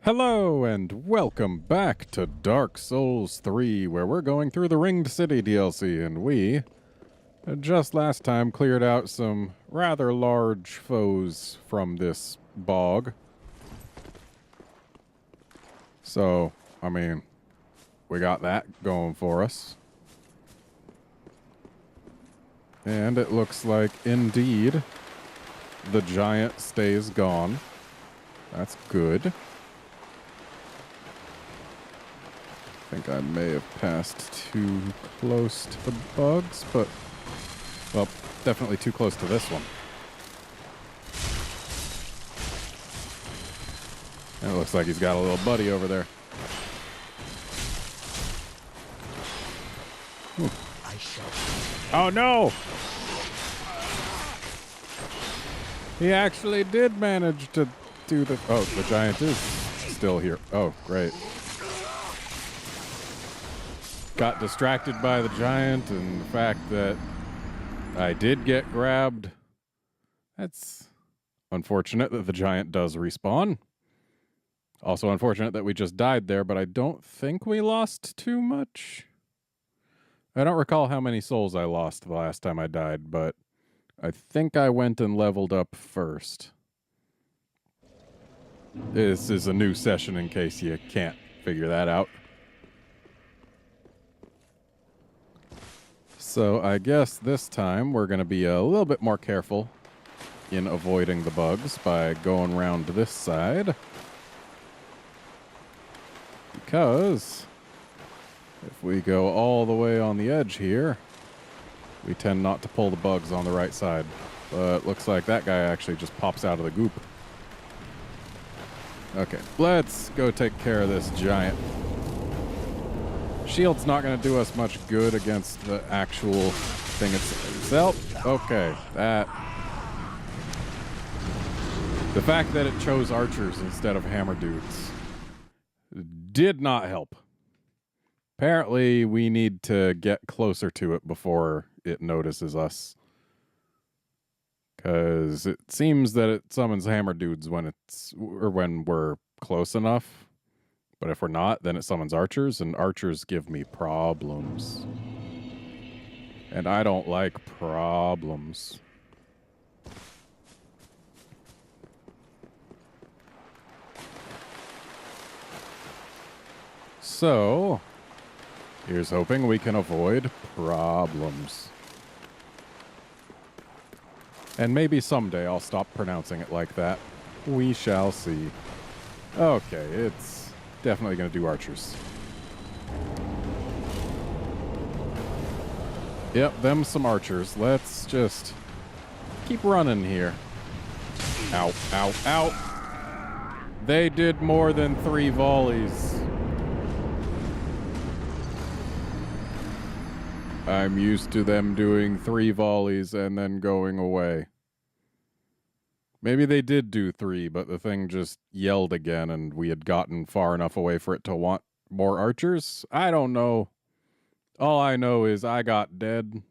Hello and welcome back to Dark Souls 3, where we're going through the Ringed City DLC, and we just last time cleared out some rather large foes from this bog. So, I mean, we got that going for us. And it looks like, indeed, the giant stays gone. That's good. I think I may have passed too close to the bugs, but, well, definitely too close to this one. And it looks like he's got a little buddy over there. Ooh. Oh no! He actually did manage to do the... Oh, the giant is still here. Oh, great. Got distracted by the giant and the fact that I did get grabbed. That's unfortunate that the giant does respawn. Also unfortunate that we just died there, but I don't think we lost too much. I don't recall how many souls I lost the last time I died, but I think I went and leveled up first. This is a new session in case you can't figure that out. So I guess this time we're going to be a little bit more careful in avoiding the bugs by going around to this side. Because if we go all the way on the edge here, we tend not to pull the bugs on the right side. But looks like that guy actually just pops out of the goop. Okay, let's go take care of this giant. Shield's not going to do us much good against the actual thing itself. Okay, that... The fact that it chose archers instead of hammer dudes did not help. Apparently, we need to get closer to it before it notices us. Because it seems that it summons hammer dudes when we're close enough. But if we're not, then it summons archers, and archers give me problems. And I don't like problems. So, here's hoping we can avoid problems. And maybe someday I'll stop pronouncing it like that. We shall see. Okay, it's definitely going to do archers. Yep, them some archers. Let's just keep running here. Ow, ow, ow. They did more than 3 volleys. I'm used to them doing 3 volleys and then going away. Maybe they did do 3, but the thing just yelled again and we had gotten far enough away for it to want more archers? I don't know. All I know is I got dead,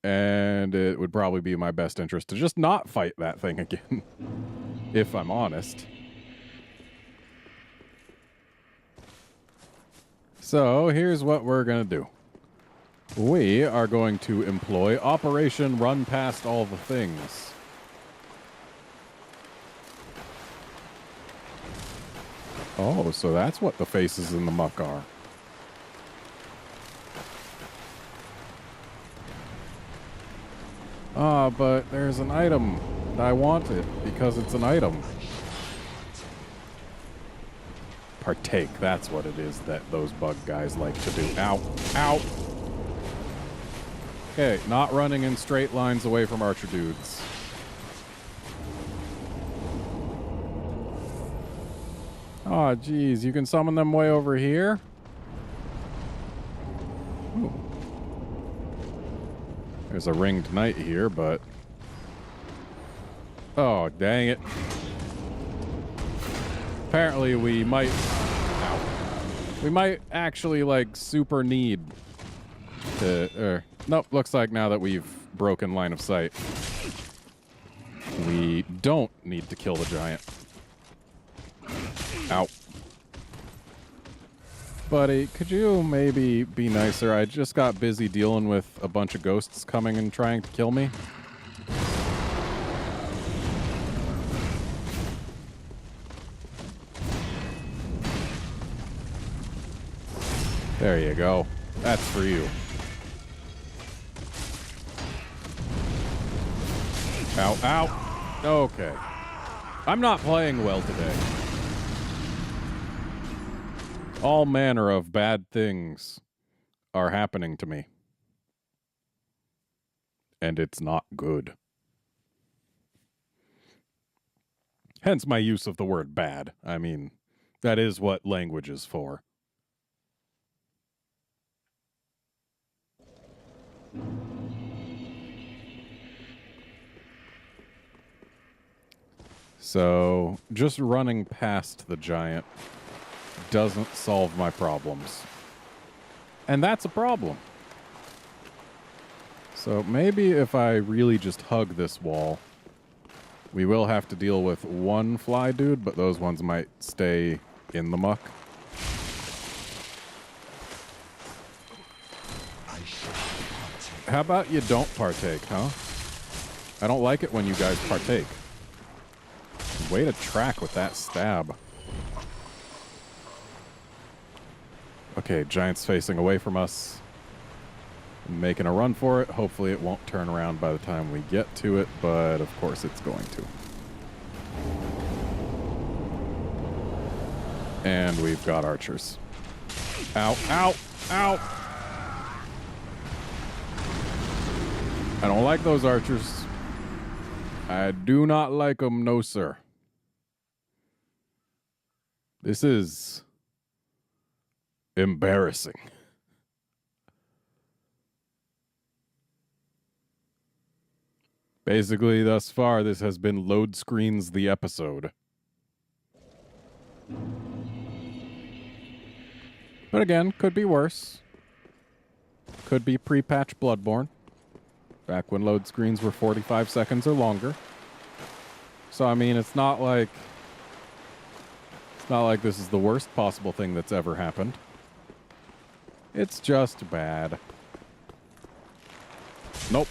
and it would probably be in my best interest to just not fight that thing again, if I'm honest. So here's what we're going to do. We are going to employ Operation Run Past All the Things. Oh, so that's what the faces in the muck are. Ah, but there's an item. I want it because it's an item. Partake, that's what it is that those bug guys like to do. Ow, ow. Okay, not running in straight lines away from archer dudes. Oh, geez, you can summon them way over here? Ooh. There's a ringed knight here, but... Oh, dang it. Apparently we might... Ow. We might actually, like, super need to... Nope, looks like now that we've broken line of sight, we don't need to kill the giant. Ow. Buddy, could you maybe be nicer? I just got busy dealing with a bunch of ghosts coming and trying to kill me. There you go. That's for you. Ow, ow. Okay. I'm not playing well today. All manner of bad things are happening to me. And it's not good. Hence my use of the word bad. I mean, that is what language is for. So, just running past the giant doesn't solve my problems. And that's a problem. So maybe if I really just hug this wall, we will have to deal with one fly dude, but those ones might stay in the muck. How about you don't partake, huh? I don't like it when you guys partake. Way to track with that stab. Okay, giant's facing away from us. Making a run for it. Hopefully it won't turn around by the time we get to it, but of course it's going to. And we've got archers. Ow, ow, ow! I don't like those archers. I do not like them, no sir. This is embarrassing. Basically, thus far, this has been load screens the episode. But again, could be worse. Could be pre-patch Bloodborne. Back when load screens were 45 seconds or longer. So, I mean, it's not like this is the worst possible thing that's ever happened. It's just bad. Nope.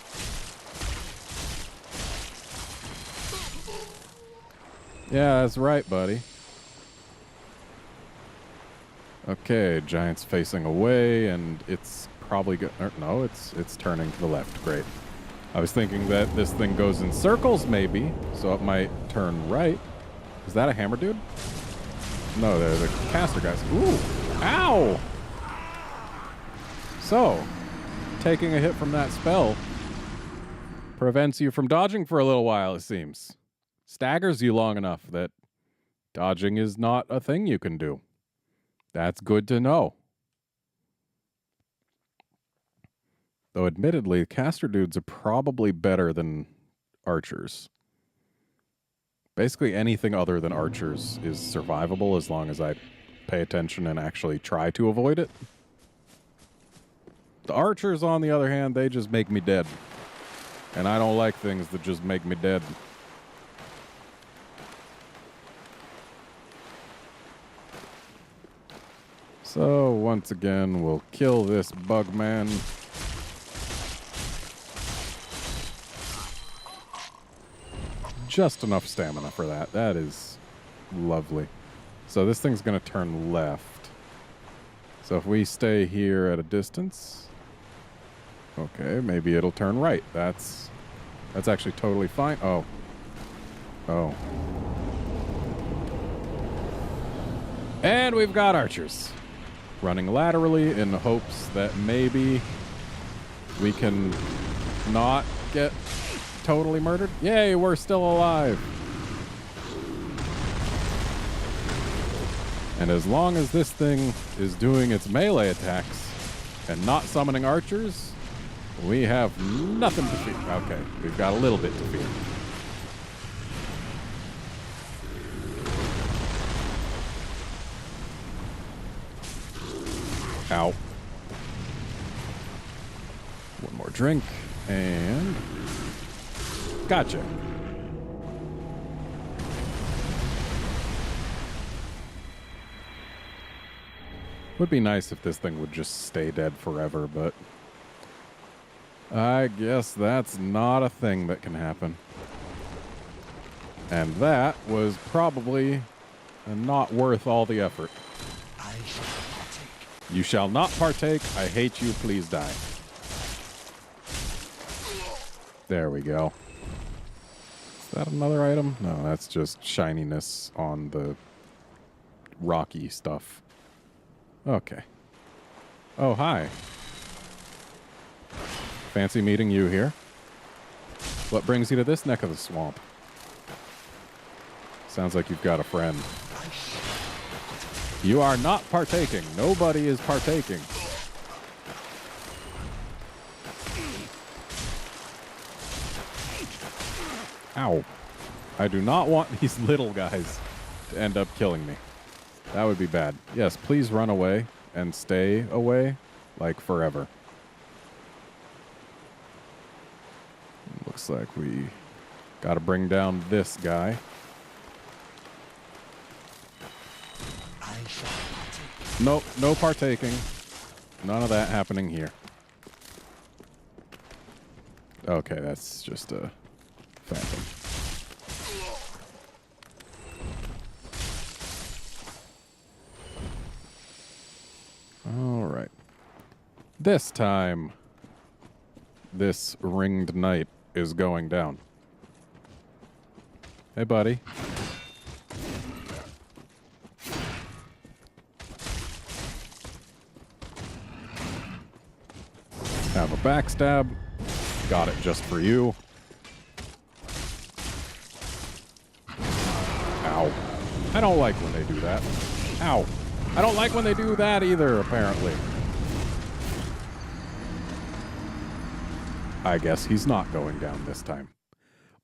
Yeah, that's right, buddy. Okay, giant's facing away, and it's probably no, it's turning to the left. Great. I was thinking that this thing goes in circles, maybe, so it might turn right. Is that a hammer dude? No, they're the caster guys. Ooh! Ow! So, taking a hit from that spell prevents you from dodging for a little while, it seems. Staggers you long enough that dodging is not a thing you can do. That's good to know. Though admittedly, caster dudes are probably better than archers. Basically anything other than archers is survivable as long as I pay attention and actually try to avoid it. The archers, on the other hand, they just make me dead. And I don't like things that just make me dead. So, once again, we'll kill this bug man. Just enough stamina for that. That is lovely. So this thing's going to turn left. So if we stay here at a distance... Okay, maybe it'll turn right. That's actually totally fine. Oh. Oh. And we've got archers. Running laterally in the hopes that maybe we can not get totally murdered. Yay, we're still alive. And as long as this thing is doing its melee attacks and not summoning archers, we have nothing to fear. Okay, we've got a little bit to fear. Ow. One more drink, and... Gotcha. Would be nice if this thing would just stay dead forever, but I guess that's not a thing that can happen. And that was probably not worth all the effort. I shall partake. You shall not partake. I hate you. Please die. There we go. Is that another item? No, that's just shininess on the rocky stuff. Okay. Oh, hi. Fancy meeting you here. What brings you to this neck of the swamp? Sounds like you've got a friend. You are not partaking. Nobody is partaking. Ow. I do not want these little guys to end up killing me. That would be bad. Yes, please run away and stay away, like forever. Looks like we gotta bring down this guy. I shall partake. Nope, no partaking. None of that happening here. Okay, that's just a phantom. All right. This time, this ringed knight is going down. Hey, buddy. Have a backstab. Got it just for you. Ow. I don't like when they do that. Ow. I don't like when they do that either, apparently. I guess he's not going down this time.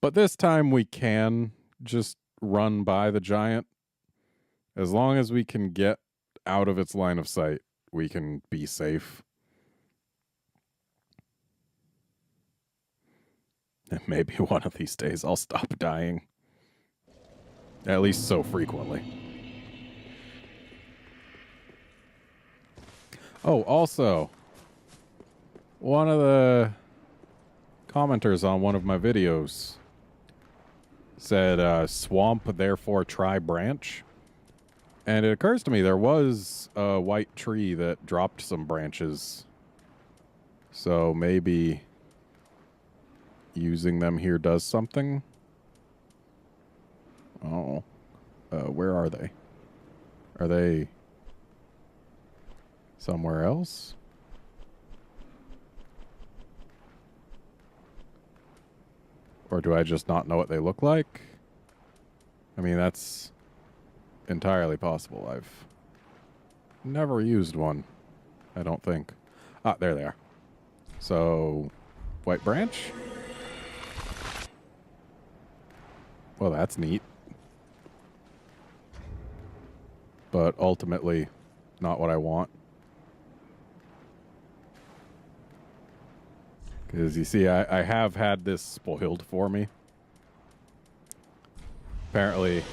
But this time we can just run by the giant. As long as we can get out of its line of sight, we can be safe. And maybe one of these days I'll stop dying. At least so frequently. Oh, also, one of the commenters on one of my videos said, swamp, therefore try branch. And it occurs to me there was a white tree that dropped some branches. So maybe using them here does something. Oh, where are they? Are they somewhere else? Or do I just not know what they look like? I mean, that's entirely possible. I've never used one, I don't think. Ah, there they are. So, white branch? Well, that's neat. But ultimately, not what I want. Because you see, I have had this spoiled for me. Apparently,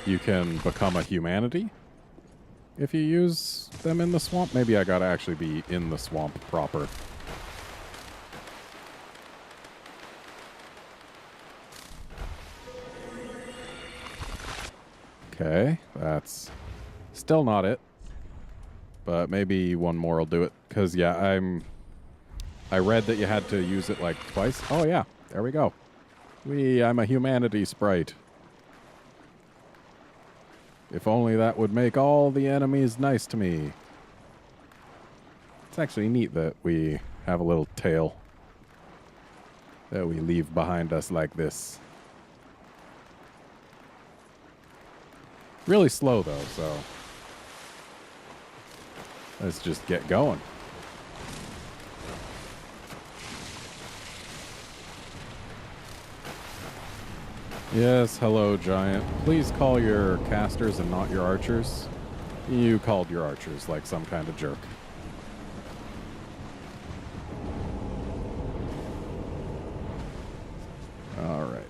you can become a humanity if you use them in the swamp. Maybe I gotta actually be in the swamp proper. Okay, that's still not it. But maybe one more will do it. Because, yeah, I read that you had to use it like twice. Oh, yeah. There we go. I'm a humanity sprite. If only that would make all the enemies nice to me. It's actually neat that we have a little tail that we leave behind us like this. Really slow, though, so let's just get going. Yes, hello, giant. Please call your casters and not your archers. You called your archers like some kind of jerk. All right.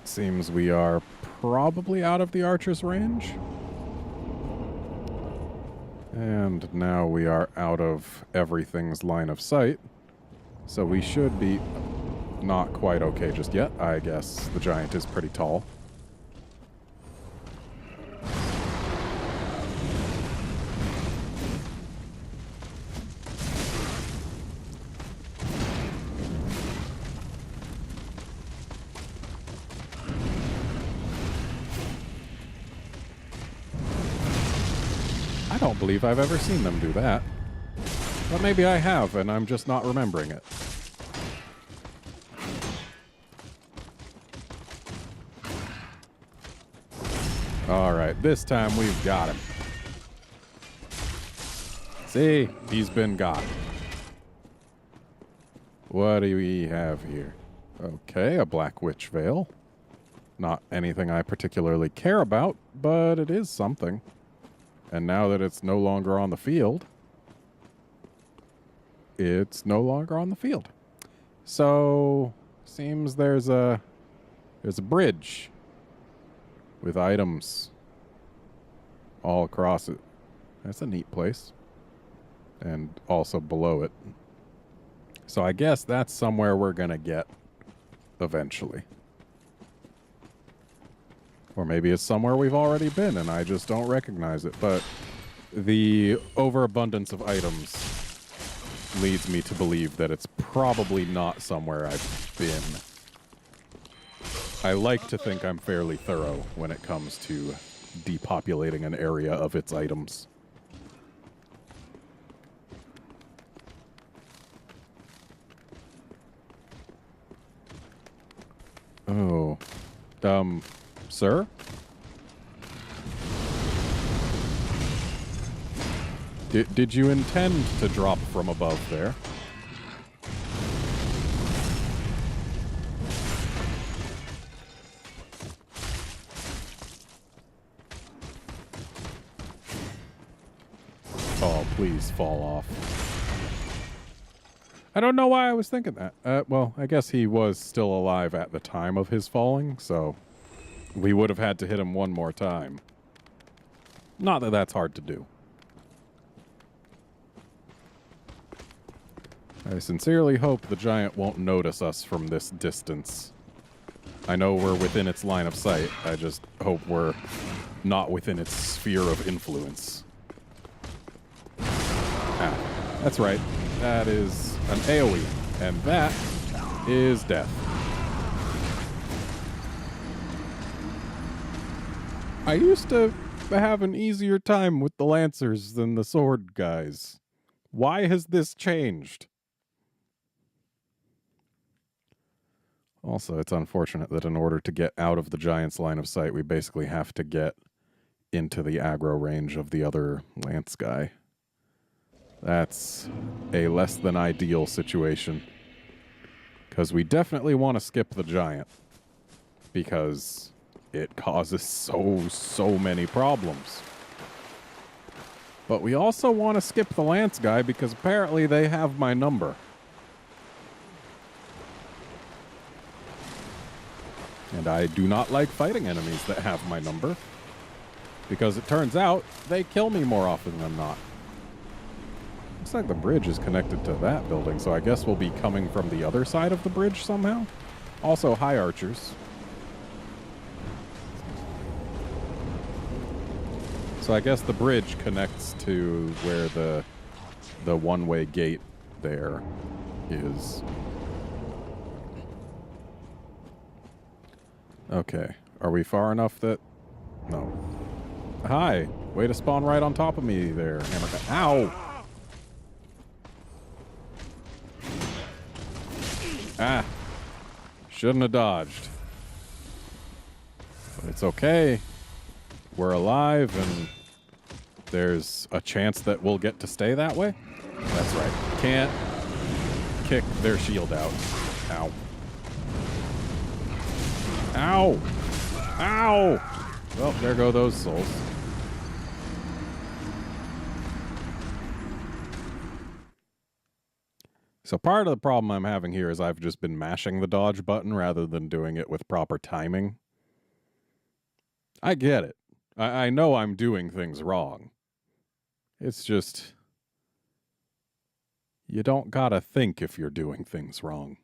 Seems we are probably out of the archer's range. And now we are out of everything's line of sight. So we should be not quite okay just yet. I guess the giant is pretty tall. I don't believe I've ever seen them do that. But maybe I have, and I'm just not remembering it. Alright, this time we've got him. See? He's been got. What do we have here? Okay, a Black Witch Veil. Not anything I particularly care about, but it is something. And now that it's no longer on the field, it's no longer on the field. So, seems there's a bridge with items all across it. That's a neat place. And also below it. So I guess that's somewhere we're going to get eventually. Or maybe it's somewhere we've already been and I just don't recognize it. But the overabundance of items leads me to believe that it's probably not somewhere I've been. I like to think I'm fairly thorough when it comes to depopulating an area of its items. Oh. Sir? Did you intend to drop from above there? Oh, please fall off. I don't know why I was thinking that. Well, I guess he was still alive at the time of his falling, so we would have had to hit him one more time. Not that that's hard to do. I sincerely hope the giant won't notice us from this distance. I know we're within its line of sight. I just hope we're not within its sphere of influence. Ah, that's right. That is an AoE, and that is death. I used to have an easier time with the Lancers than the sword guys. Why has this changed? Also, it's unfortunate that in order to get out of the giant's line of sight, we basically have to get into the aggro range of the other Lance guy. That's a less than ideal situation. Because we definitely want to skip the giant. Because it causes so many problems. But we also want to skip the Lance guy because apparently they have my number. And I do not like fighting enemies that have my number. Because it turns out they kill me more often than not. Looks like the bridge is connected to that building, so I guess we'll be coming from the other side of the bridge somehow. Also, hi, archers. So I guess the bridge connects to where the one-way gate there is. Okay. Are we far enough that... No. Hi. Way to spawn right on top of me there, Hammercat. Ow! Ah. Shouldn't have dodged. But it's okay. We're alive, and there's a chance that we'll get to stay that way. That's right. Can't kick their shield out. Ow. Ow! Ow! Well, there go those souls. So part of the problem I'm having here is I've just been mashing the dodge button rather than doing it with proper timing. I get it. I know I'm doing things wrong. It's just, you don't gotta think if you're doing things wrong.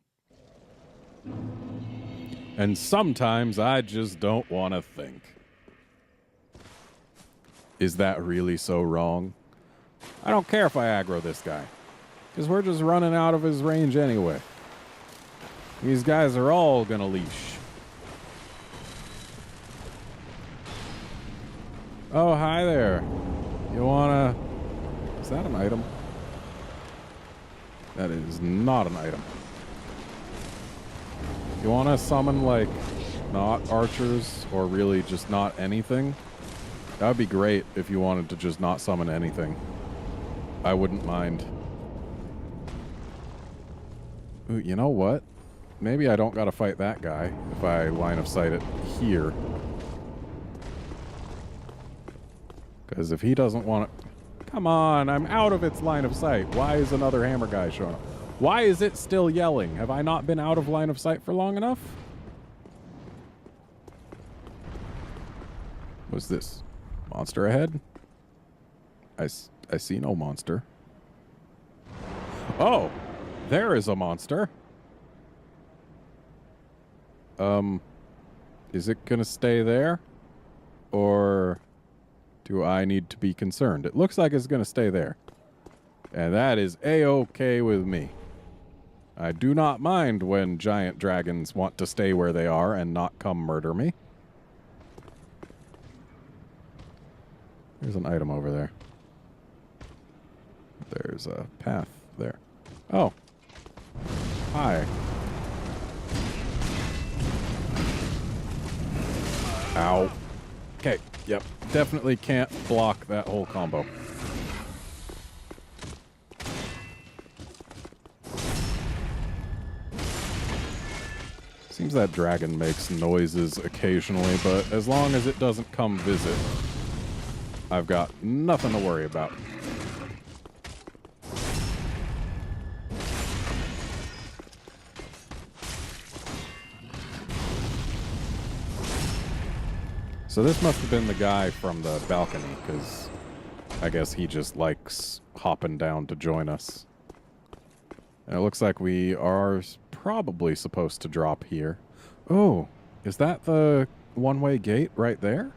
And sometimes I just don't want to think. Is that really so wrong? I don't care if I aggro this guy, because we're just running out of his range anyway. These guys are all gonna leash. Oh, hi there. You wanna... Is that an item? That is not an item. You wanna summon, like, not archers, or really just not anything? That would be great if you wanted to just not summon anything. I wouldn't mind. Ooh, you know what? Maybe I don't gotta fight that guy if I line of sight it here. Because if he doesn't want it... Come on, I'm out of its line of sight. Why is another hammer guy showing up? Why is it still yelling? Have I not been out of line of sight for long enough? What's this? Monster ahead? I see no monster. Oh! There is a monster. Is it gonna stay there? Or do I need to be concerned? It looks like it's gonna stay there. And that is A-okay with me. I do not mind when giant dragons want to stay where they are and not come murder me. There's an item over there. There's a path there. Oh. Hi. Ow. Okay, yep. Definitely can't block that whole combo. Seems that dragon makes noises occasionally, but as long as it doesn't come visit, I've got nothing to worry about. So this must have been the guy from the balcony, because I guess he just likes hopping down to join us. And it looks like we are probably supposed to drop here. Oh, is that the one-way gate right there?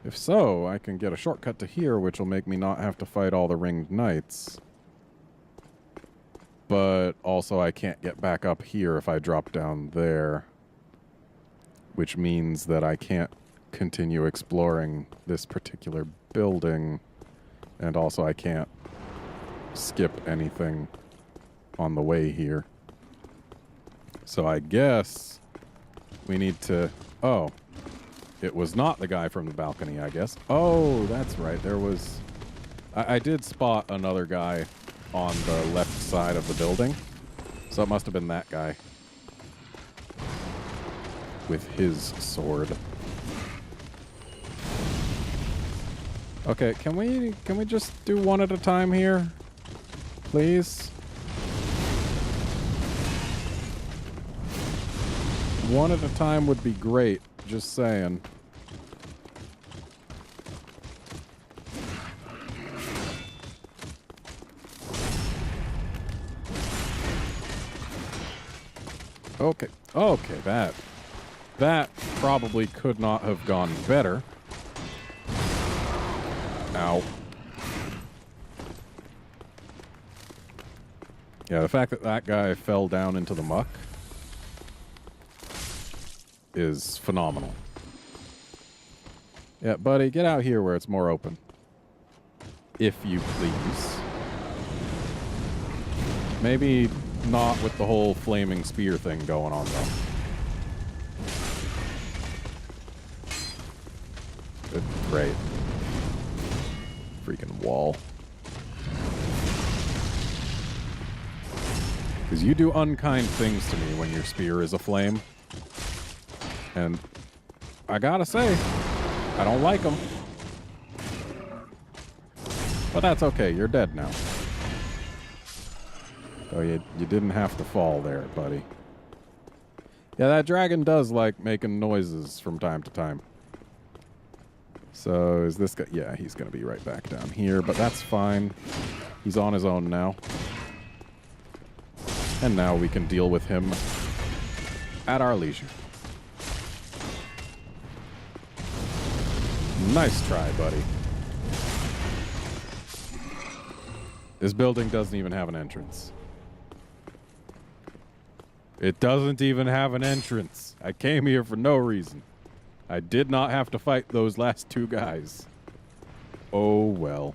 If so, I can get a shortcut to here, which will make me not have to fight all the ringed knights. But also I can't get back up here if I drop down there. Which means that I can't continue exploring this particular building. And also I can't skip anything on the way here. So I guess we need to... Oh. It was not the guy from the balcony, I guess. Oh, that's right. There was... I did spot another guy on the left side of the building. So it must have been that guy. With his sword. Okay, can we just do one at a time here? Please? One at a time would be great. Just saying. Okay. Okay, that probably could not have gone better. Ow. Yeah, the fact that that guy fell down into the muck is phenomenal. Yeah, buddy, get out here where it's more open. If you please. Maybe not with the whole flaming spear thing going on, though. Good, great. Freaking wall. Because you do unkind things to me when your spear is aflame. And I gotta say, I don't like them. But that's okay, you're dead now. Oh, you didn't have to fall there, buddy. Yeah, that dragon does like making noises from time to time. So is this guy? Yeah, he's going to be right back down here, but that's fine. He's on his own now. And now we can deal with him at our leisure. Nice try, buddy. This building doesn't even have an entrance. It doesn't even have an entrance. I came here for no reason. I did not have to fight those last two guys. Oh, well.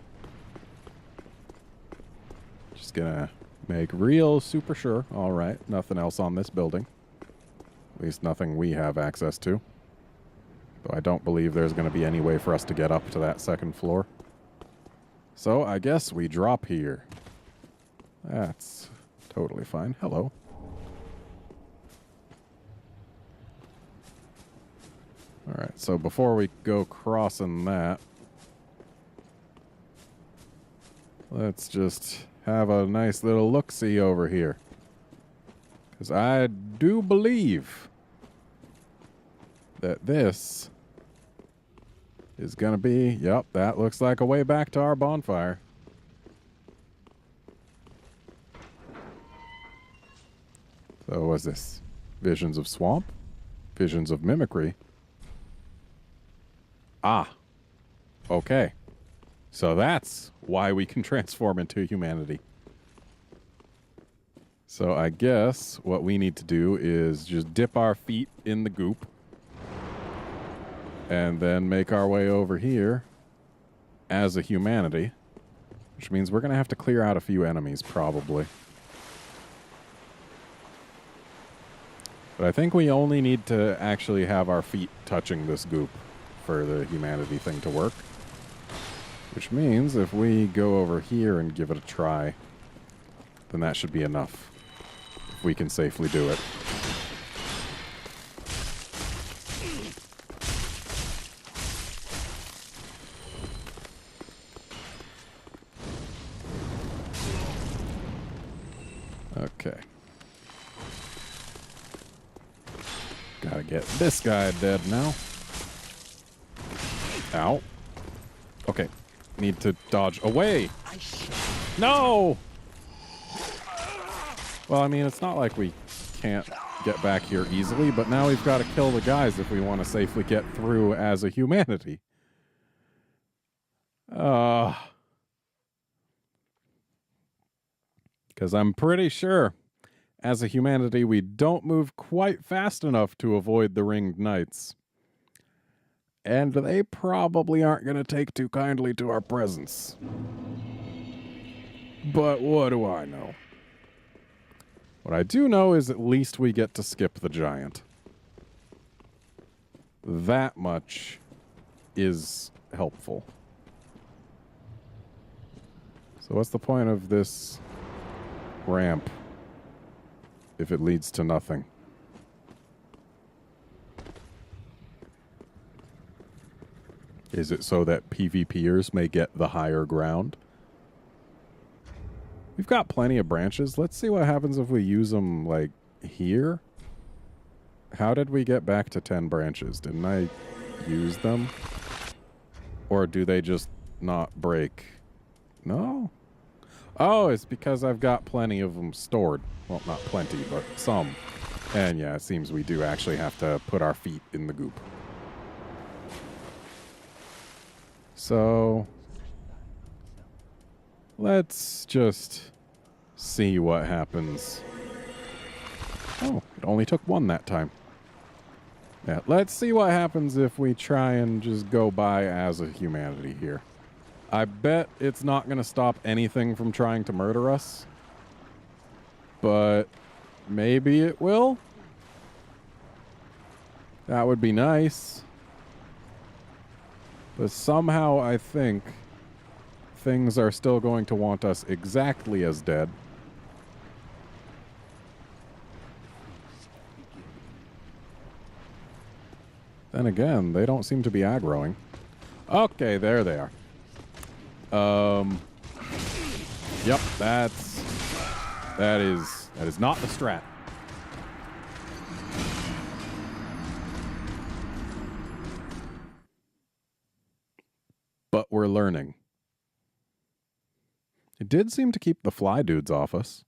Just gonna make real super sure. All right, nothing else on this building. At least nothing we have access to. Though I don't believe there's going to be any way for us to get up to that second floor. So I guess we drop here. That's totally fine. Hello. All right, so before we go crossing that, let's just have a nice little look-see over here. Because I do believe that this is going to be... Yep, that looks like a way back to our bonfire. So what's this? Visions of Swamp? Visions of Mimicry? Ah. Okay. So that's why we can transform into humanity. So I guess what we need to do is just dip our feet in the goop and then make our way over here as a humanity, which means we're going to have to clear out a few enemies probably. But I think we only need to actually have our feet touching this goop for the humanity thing to work. Which means if we go over here and give it a try, then that should be enough. If we can safely do it. Okay. Gotta get this guy dead now. Ow. Okay. Need to dodge away. No! Well, I mean, it's not like we can't get back here easily, but now we've got to kill the guys if we want to safely get through as a humanity. Because I'm pretty sure as a humanity we don't move quite fast enough to avoid the ringed knights. And they probably aren't going to take too kindly to our presence. But what do I know? What I do know is at least we get to skip the giant. That much is helpful. So what's the point of this ramp if it leads to nothing? Is it so that PvPers may get the higher ground? We've got plenty of branches. Let's see what happens if we use them, like, here. How did we get back to 10 branches? Didn't I use them? Or do they just not break? No? Oh, it's because I've got plenty of them stored. Well, not plenty, but some. And yeah, it seems we do actually have to put our feet in the goop. So let's just see what happens. Oh, it only took one that time. Yeah, let's see what happens if we try and just go by as a humanity here. I bet it's not going to stop anything from trying to murder us. But maybe it will. That would be nice. But somehow I think things are still going to want us exactly as dead. Then again, they don't seem to be aggroing. Okay, there they are. Yep, that is not the strat. but we're learning. It did seem to keep the fly dudes off us.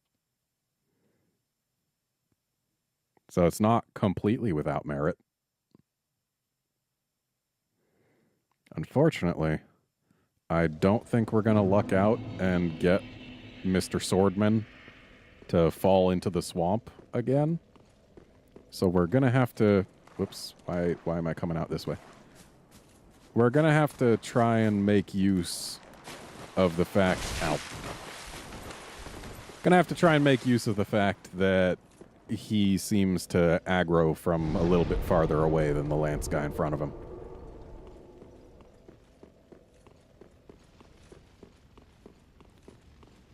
So it's not completely without merit. Unfortunately, I don't think we're going to luck out and get Mr. Swordman to fall into the swamp again. So we're going to have to... Whoops, why am I coming out this way? We're going to have to try and make use of the fact... Ow. Going to have to try and make use of the fact that he seems to aggro from a little bit farther away than the lance guy in front of him.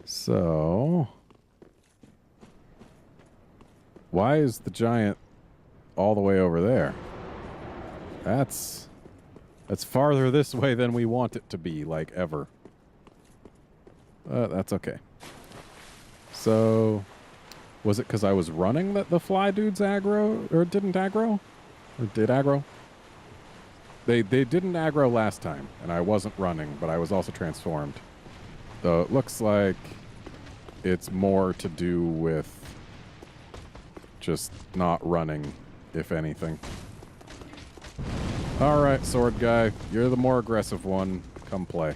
So... Why is the giant all the way over there? That's farther this way than we want it to be, like, ever. That's okay. So, was it because I was running that the fly dudes aggro, or didn't aggro? Or did aggro? They didn't aggro last time, and I wasn't running, but I was also transformed. So it looks like it's more to do with just not running, if anything. Alright, sword guy. You're the more aggressive one. Come play.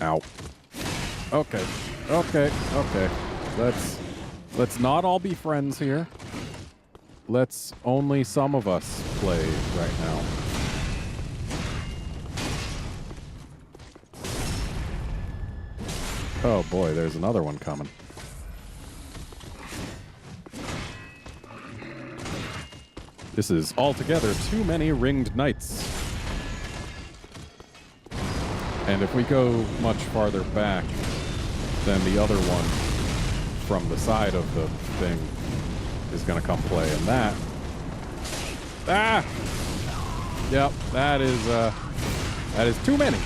Ow. Okay. Okay. Okay. Let's not all be friends here. Let's only some of us play right now. Oh boy, there's another one coming. This is altogether too many ringed knights. And if we go much farther back, then the other one from the side of the thing is going to come play. And that... Ah! Yep, that is too many.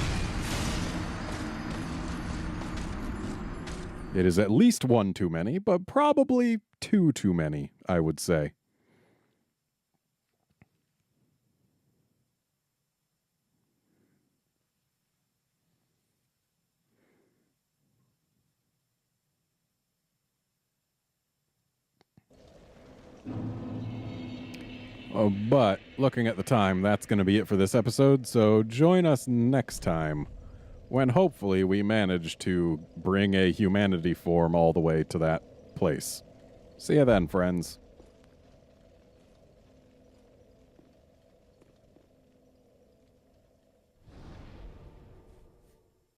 It is at least one too many, but probably two too many, I would say. Oh, but looking at the time, that's going to be it for this episode, so join us next time when hopefully we manage to bring a humanity form all the way to that place. See you then, friends.